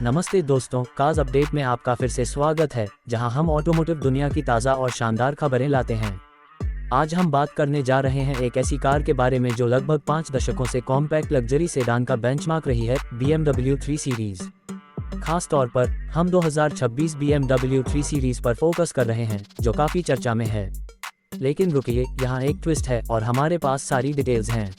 नमस्ते दोस्तों, cars update में आपका फिर से स्वागत है, जहां हम ऑटोमोटिव दुनिया की ताज़ा और शानदार खबरें लाते हैं। आज हम बात करने जा रहे हैं एक ऐसी कार के बारे में जो लगभग 5 दशकों से कॉम्पैक्ट लग्जरी सेडान का बेंचमार्क रही है, BMW 3 सीरीज। खास तौर पर हम 2026 BMW 3 सीरीज पर फोकस कर रहे हैं, जो काफ़ी चर्चा में है। लेकिन रुकिए, यहाँ एक ट्विस्ट है और हमारे पास सारी डिटेल्स हैं।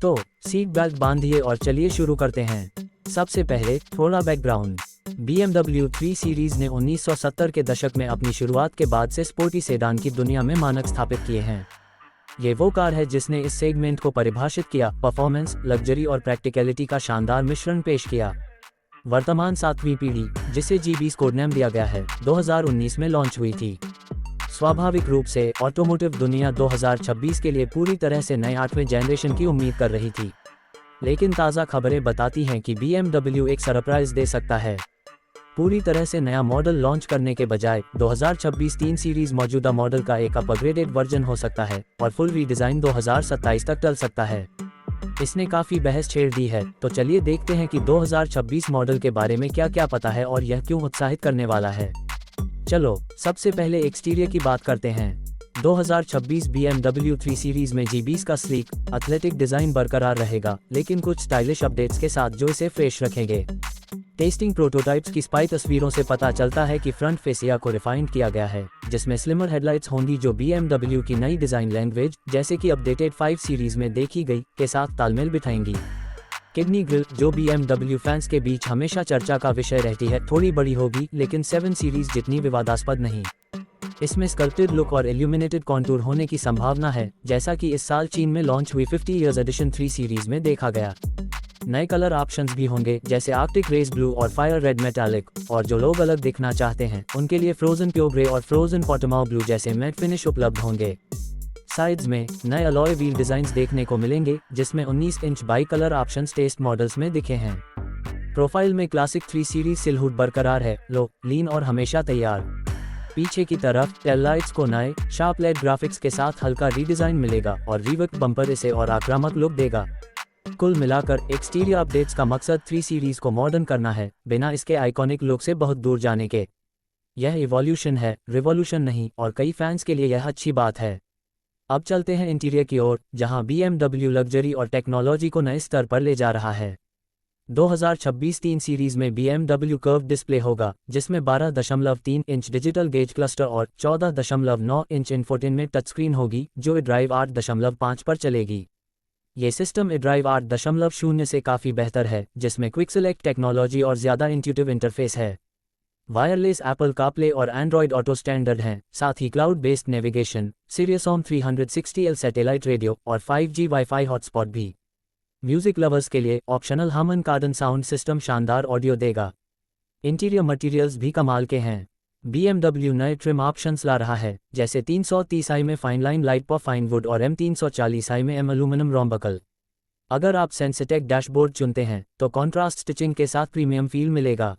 तो सीट बेल्ट बांधिए और चलिए शुरू करते हैं। सबसे पहले थोड़ा बैकग्राउंड। BMW 3 सीरीज ने 1970 के दशक में अपनी शुरुआत के बाद से स्पोर्टी सेडान की दुनिया में मानक स्थापित किए हैं। ये वो कार है जिसने इस सेगमेंट को परिभाषित किया, परफॉर्मेंस, लग्जरी और प्रैक्टिकलिटी का शानदार मिश्रण पेश किया। वर्तमान 7वीं पीढ़ी, जिसे G20 कोडनेम दिया गया है, 2019 में लॉन्च हुई थी। स्वाभाविक रूप से ऑटोमोटिव दुनिया 2026 के लिए पूरी तरह से नए 8वें जनरेशन की उम्मीद कर रही थी। लेकिन ताज़ा खबरें बताती हैं कि BMW एक सरप्राइज दे सकता है। पूरी तरह से नया मॉडल लॉन्च करने के बजाय 2026 3 सीरीज मौजूदा मॉडल का एक अपग्रेडेड वर्जन हो सकता है और फुल रीडिज़ाइन 2027 तक टल सकता है। इसने काफ़ी बहस छेड़ दी है, तो चलिए देखते हैं कि 2026 मॉडल के बारे में क्या क्या पता है और यह क्यों उत्साहित करने वाला है। चलो सबसे पहले एक्सटीरियर की बात करते हैं। 2026 BMW 3 सीरीज में G20 का स्लीक, एथलेटिक डिजाइन बरकरार रहेगा, लेकिन कुछ स्टाइलिश अपडेट्स के साथ जो इसे फ्रेश रखेंगे। टेस्टिंग प्रोटोटाइप्स की स्पाई तस्वीरों से पता चलता है कि फ्रंट फेसिया को रिफाइंड किया गया है, जिसमें स्लिमर हेडलाइट्स होंगी जो BMW की नई डिजाइन लैंग्वेज, जैसे कि अपडेटेड 5 सीरीज में देखी गई, के साथ तालमेल बिठाएंगी। किडनी ग्रिल, जो BMW फैंस के बीच हमेशा चर्चा का विषय रहती है, थोड़ी बड़ी होगी, लेकिन 7 सीरीज जितनी विवादास्पद नहीं। इसमें स्कल्प्टेड लुक और इल्यूमिनेटेड कॉन्टूर होने की संभावना है, जैसा कि इस साल चीन में लॉन्च हुई 50 इयर्स एडिशन 3 सीरीज में देखा गया। नए कलर ऑप्शंस भी होंगे, जैसे आर्कटिक रेस ब्लू और फायर रेड मेटालिक, और जो लोग अलग दिखना चाहते हैं उनके लिए फ्रोजन प्योर ग्रे और फ्रोजन पोर्टोमाउ ब्लू जैसे मैट फिनिश उपलब्ध होंगे। साइड्स में नए अलॉय व्हील डिजाइन्स देखने को मिलेंगे, जिसमें 19 inch by colour options test models में दिखे हैं। प्रोफाइल में क्लासिक 3 सीरीज सिलहुड बरकरार है, लो, लीन और हमेशा तैयार। पीछे की तरफ टेल लाइट्स को नए शार्प लेड ग्राफिक्स के साथ हल्का रीडिजाइन मिलेगा और रिवर्क बम्पर इसे और आक्रामक लुक देगा। कुल मिलाकर एक्सटीरियर अपडेट्स का मकसद 3 सीरीज को मॉडर्न करना है, बिना इसके आइकॉनिक लुक से बहुत दूर जाने के। यह इवोल्यूशन है, रिवॉल्यूशन नहीं, और कई फैंस के लिए यह अच्छी बात है। अब चलते हैं इंटीरियर की ओर, जहां BMW लग्जरी और टेक्नोलॉजी को नए स्तर पर ले जा रहा है। 2026 3 सीरीज में BMW कर्व डिस्प्ले होगा, जिसमें 12.3 इंच डिजिटल गेज क्लस्टर और 14.9 इंच इंफोटेनमेंट टचस्क्रीन होगी, जो iDrive 8.5 पर चलेगी। ये सिस्टम iDrive 8.0 से काफ़ी बेहतर है, जिसमें क्विक सेलेक्ट टेक्नोलॉजी और ज़्यादा इंट्यूटिव इंटरफेस है। वायरलेस एप्पल कारप्ले और एंड्रॉयड ऑटो स्टैंडर्ड हैं, साथ ही क्लाउड बेस्ड नेविगेशन, सिरियस होम 360L सैटेलाइट रेडियो और 5G वाईफाई हॉटस्पॉट भी। म्यूजिक लवर्स के लिए optional Harman Kardon sound system शानदार ऑडियो देगा। इंटीरियर मटेरियल्स भी कमाल के हैं। BMW नए ट्रिम ऑप्शंस ला रहा है, जैसे 330i में फाइन लाइन लाइट पर फाइन वुड और M340i में एल्यूमिनियम रोम्बकल। अगर आप सेंसिटेक डैशबोर्ड चुनते हैं तो कॉन्ट्रास्ट स्टिचिंग के साथ प्रीमियम फील मिलेगा।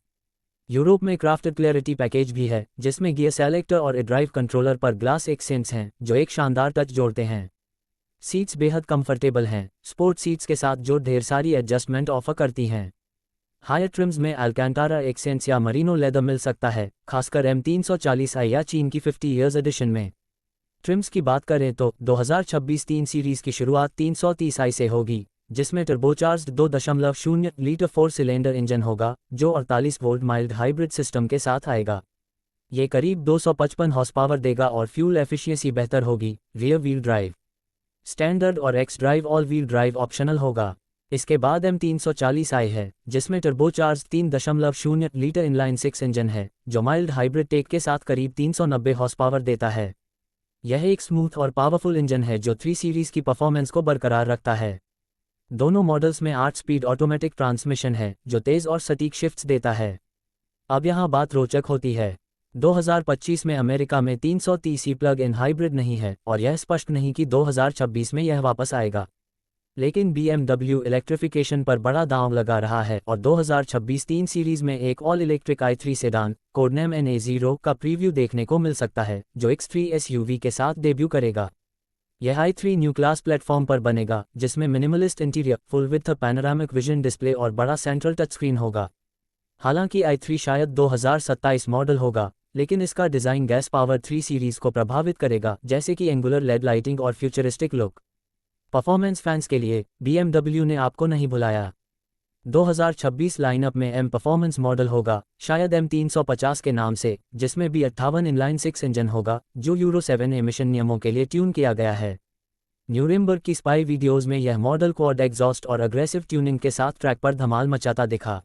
यूरोप में क्राफ्टेड क्लैरिटी पैकेज भी है, जिसमें गियर सेलेक्टर और iDrive कंट्रोलर पर ग्लास एक्सेंट्स हैं, जो एक शानदार टच जोड़ते हैं। सीट्स बेहद कंफर्टेबल हैं, स्पोर्ट सीट्स के साथ जो ढेर सारी एडजस्टमेंट ऑफर करती हैं। हायर ट्रिम्स में अल्कांटारा एक्सेंट्स या मरीनो लेदर मिल सकता है, खासकर M340i या चीन की 50 इयर्स एडिशन में। ट्रिम्स की बात करें तो 2026 3 सीरीज की शुरुआत 330i से होगी, जिसमें टर्बोचार्ज्ड 2.0 लीटर 4 सिलेंडर इंजन होगा, जो 48 वोल्ट माइल्ड हाइब्रिड सिस्टम के साथ आएगा। ये करीब 255 हॉर्स पावर देगा और फ्यूल एफिशिएंसी बेहतर होगी। रियर व्हील ड्राइव स्टैंडर्ड और X-ड्राइव ऑल व्हील ड्राइव ऑप्शनल होगा। इसके बाद M340i है, जिसमें टर्बोचार्ज 3.0 लीटर इनलाइन 6 इंजन है, जो माइल्ड हाइब्रिड टेक के साथ करीब 390 हॉर्स पावर देता है। यह एक स्मूथ और पावरफुल इंजन है जो 3 सीरीज की परफॉर्मेंस को बरकरार रखता है। दोनों मॉडल्स में 8 स्पीड ऑटोमेटिक ट्रांसमिशन है, जो तेज और सटीक शिफ्ट्स देता है। अब यहाँ बात रोचक होती है। 2025 में अमेरिका में 330i प्लग इन हाइब्रिड नहीं है, और यह स्पष्ट नहीं कि 2026 में यह वापस आएगा। लेकिन BMW इलेक्ट्रिफिकेशन पर बड़ा दांव लगा रहा है और 2026 3 सीरीज में एक all electric i3 sedan, code name NA0 का प्रीव्यू देखने को मिल सकता है, जो X3 SUV के साथ डेब्यू करेगा। यह i3 न्यू क्लास प्लेटफॉर्म पर बनेगा, जिसमें minimalist interior, full width panoramic vision display और बड़ा सेंट्रल टच स्क्रीन होगा। हालांकि i3 शायद 2027 मॉडल होगा, लेकिन इसका डिज़ाइन गैस पावर 3 सीरीज़ को प्रभावित करेगा, जैसे कि एंगुलर लेड लाइटिंग और फ्यूचरिस्टिक लुक। परफॉर्मेंस फैंस के लिए BMW ने आपको नहीं भुलाया। 2026 लाइनअप में M परफॉर्मेंस मॉडल होगा, शायद M350 के नाम से, जिसमें B58 इनलाइन 6 इंजन होगा, जो यूरो 7 एमिशन नियमों के लिए ट्यून किया गया है। न्यूरेमबर्ग की स्पाई वीडियोज़ में यह मॉडल क्वाड एग्जॉस्ट और अग्रेसिव ट्यूनिंग के साथ ट्रैक पर धमाल मचाता दिखा।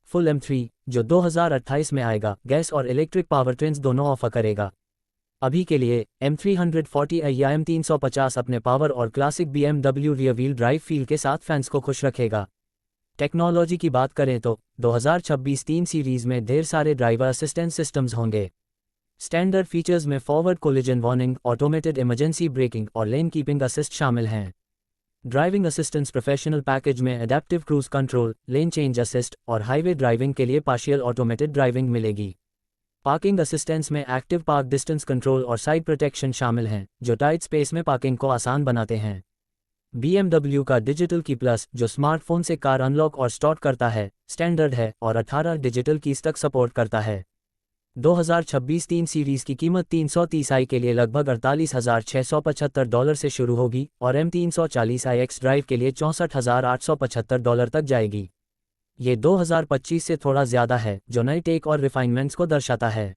फुल M3, जो 2028 में आएगा, गैस और इलेक्ट्रिक पावर ट्रेन्स दोनों ऑफर करेगा। अभी के लिए M340i या M350 अपने पावर और classic BMW rear wheel drive feel के साथ फैंस को खुश रखेगा। टेक्नोलॉजी की बात करें तो 2026 3 सीरीज़ में ढेर सारे ड्राइवर असिस्टेंस सिस्टम्स होंगे। स्टैंडर्ड फीचर्स में forward collision warning, automated emergency breaking और लेन कीपिंग असिस्ट शामिल हैं। ड्राइविंग असिस्टेंस प्रोफेशनल पैकेज में adaptive cruise control, lane change assist और हाईवे ड्राइविंग के लिए पार्शियल ऑटोमेटेड ड्राइविंग मिलेगी। पार्किंग असिस्टेंस में एक्टिव पार्क डिस्टेंस कंट्रोल और साइड प्रोटेक्शन शामिल हैं, जो टाइट स्पेस में पार्किंग को आसान बनाते हैं। BMW का डिजिटल की प्लस, जो स्मार्टफोन से कार अनलॉक और स्टार्ट करता है, स्टैंडर्ड है और 18 डिजिटल कीज तक सपोर्ट करता है। 2026 3 सीरीज़ की कीमत 330i के लिए लगभग $48,675 से शुरू होगी और M340i X ड्राइव के लिए $64,875 तक जाएगी। ये 2025 से थोड़ा ज़्यादा है, जो नए टेक और रिफाइनमेंट्स को दर्शाता है।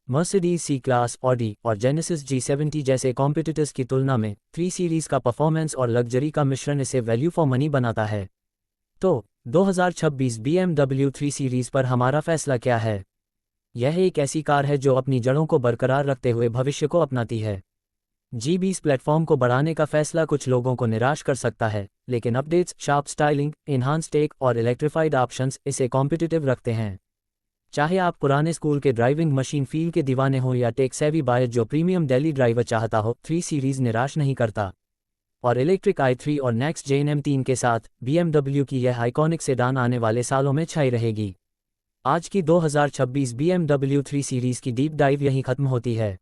मर्सिडीज सी क्लास, ऑडी और जेनेसिस G70 जैसे कॉम्पिटिटर्स की तुलना में 3 सीरीज़ का परफॉर्मेंस और लग्जरी का मिश्रण इसे वैल्यू फॉर मनी बनाता है। तो 2026 BMW 3 सीरीज़ पर हमारा फैसला क्या है? यह एक ऐसी कार है जो अपनी जड़ों को बरकरार रखते हुए भविष्य को अपनाती है। G20 प्लेटफॉर्म को बढ़ाने का फैसला कुछ लोगों को निराश कर सकता है, लेकिन updates, sharp styling, enhanced tech और इलेक्ट्रिफाइड ऑप्शंस इसे कॉम्पिटिटिव रखते हैं। चाहे आप पुराने स्कूल के ड्राइविंग मशीन फील के दीवाने हो या टेक सेवी बायर जो प्रीमियम डेली ड्राइवर चाहता हो, 3 सीरीज़ निराश नहीं करता। और इलेक्ट्रिक i3 और नेक्स्ट जेन M3 के साथ BMW की यह आइकॉनिक सेडान आने वाले सालों में छाई रहेगी। आज की 2026 BMW 3 सीरीज़ की डीप डाइव यहीं खत्म होती है।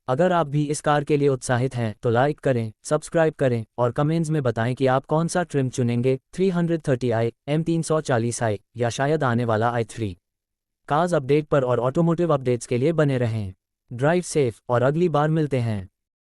अगर आप भी इस कार के लिए उत्साहित हैं तो लाइक करें, सब्सक्राइब करें और कमेंट्स में बताएं कि आप कौन सा ट्रिम चुनेंगे, 330i, M340i या शायद आने वाला i3। कार्स अपडेट पर और ऑटोमोटिव अपडेट्स के लिए बने रहें। ड्राइव सेफ और अगली बार मिलते हैं।